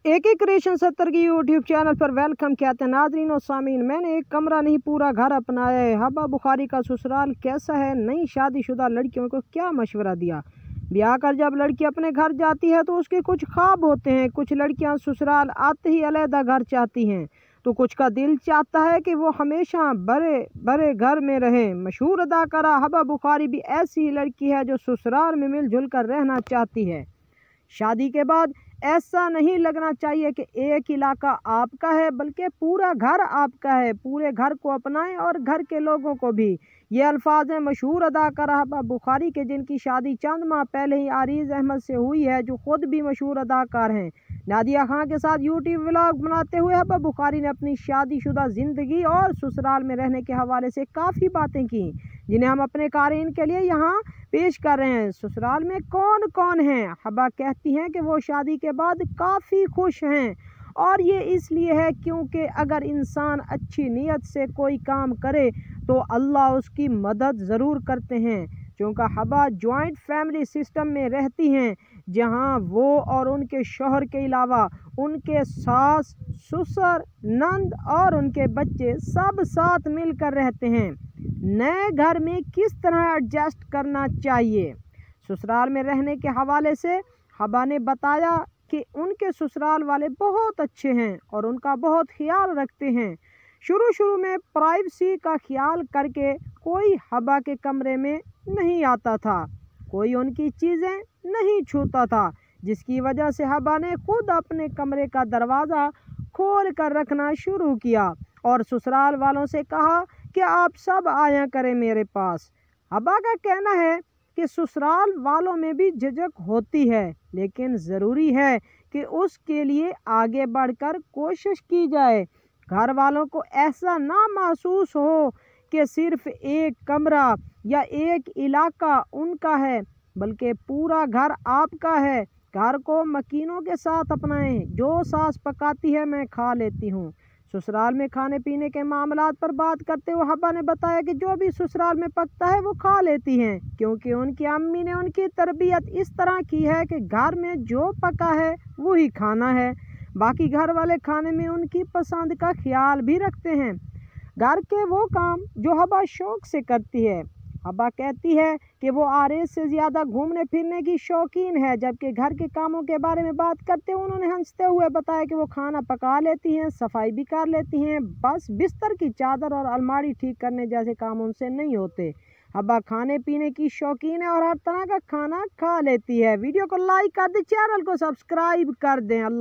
एक एक क्रिएशन 70 की यूट्यूब चैनल पर वेलकम कहते हैं नाजरीन और सामीन। मैंने एक कमरा नहीं पूरा घर अपनाया है। हब्बा बुखारी का ससुराल कैसा है, नई शादीशुदा लड़कियों को क्या मशवरा दिया। ब्याह कर जब लड़की अपने घर जाती है तो उसके कुछ ख्वाब होते हैं। कुछ लड़कियां ससुराल आते ही अलहदा घर चाहती हैं तो कुछ का दिल चाहता है कि वो हमेशा बड़े बड़े घर में रहे। मशहूर अदाकारा हब्बा बुखारी भी ऐसी ही लड़की है जो ससुराल में मिलजुल कर रहना चाहती है। शादी के बाद ऐसा नहीं लगना चाहिए कि एक इलाका आपका है बल्कि पूरा घर आपका है। पूरे घर को अपनाएं और घर के लोगों को भी। ये अल्फाज हैं मशहूर अदाकारा हब्बा बुखारी के, जिनकी शादी चंद माह पहले ही आरिज अहमद से हुई है, जो खुद भी मशहूर अदाकार हैं। नादिया खान के साथ यूट्यूब व्लॉग बनाते हुए हब्बा बुखारी ने अपनी शादीशुदा ज़िंदगी और ससुराल में रहने के हवाले से काफ़ी बातें की, जिन्हें हम अपने क़ारीन के लिए यहाँ पेश कर रहे हैं। ससुराल में कौन कौन है। हब्बा कहती हैं कि वो शादी के बाद काफ़ी खुश हैं, और ये इसलिए है क्योंकि अगर इंसान अच्छी नीयत से कोई काम करे तो अल्लाह उसकी मदद ज़रूर करते हैं। क्योंकि हब्बा जॉइंट फैमिली सिस्टम में रहती हैं, जहां वो और उनके शौहर के अलावा उनके सास, ससुर, नंद और उनके बच्चे सब साथ मिलकर रहते हैं। नए घर में किस तरह एडजस्ट करना चाहिए। ससुराल में रहने के हवाले से हब्बा ने बताया कि उनके ससुराल वाले बहुत अच्छे हैं और उनका बहुत ख्याल रखते हैं। शुरू में प्राइवेसी का ख्याल करके कोई हब्बा के कमरे में नहीं आता था, कोई उनकी चीज़ें नहीं छूता था, जिसकी वजह से हब्बा ने खुद अपने कमरे का दरवाज़ा खोल कर रखना शुरू किया और ससुराल वालों से कहा कि आप सब आया करें मेरे पास। हब्बा का कहना है कि ससुराल वालों में भी झिझक होती है, लेकिन ज़रूरी है कि उसके लिए आगे बढ़कर कोशिश की जाए। घर वालों को ऐसा ना महसूस हो कि सिर्फ एक कमरा या एक इलाका उनका है, बल्कि पूरा घर आपका है। घर को मकीनों के साथ अपनाएं। जो सास पकाती है मैं खा लेती हूँ। ससुराल में खाने पीने के मामलात पर बात करते हुए हब्बा ने बताया कि जो भी ससुराल में पकता है वो खा लेती हैं, क्योंकि उनकी अम्मी ने उनकी तरबियत इस तरह की है कि घर में जो पका है वही खाना है। बाकी घर वाले खाने में उनकी पसंद का ख्याल भी रखते हैं। घर के वो काम जो हब्बा शौक से करती है। हब्बा कहती है कि वो आरिज से ज़्यादा घूमने फिरने की शौकीन है। जबकि घर के कामों के बारे में बात करते हुए उन्होंने हंसते हुए बताया कि वो खाना पका लेती हैं, सफाई भी कर लेती हैं, बस बिस्तर की चादर और अलमारी ठीक करने जैसे काम उनसे नहीं होते। हब्बा खाने पीने की शौकीन है और हर तरह का खाना खा लेती है। वीडियो को लाइक कर दें, चैनल को सब्सक्राइब कर दें। अल्लाह।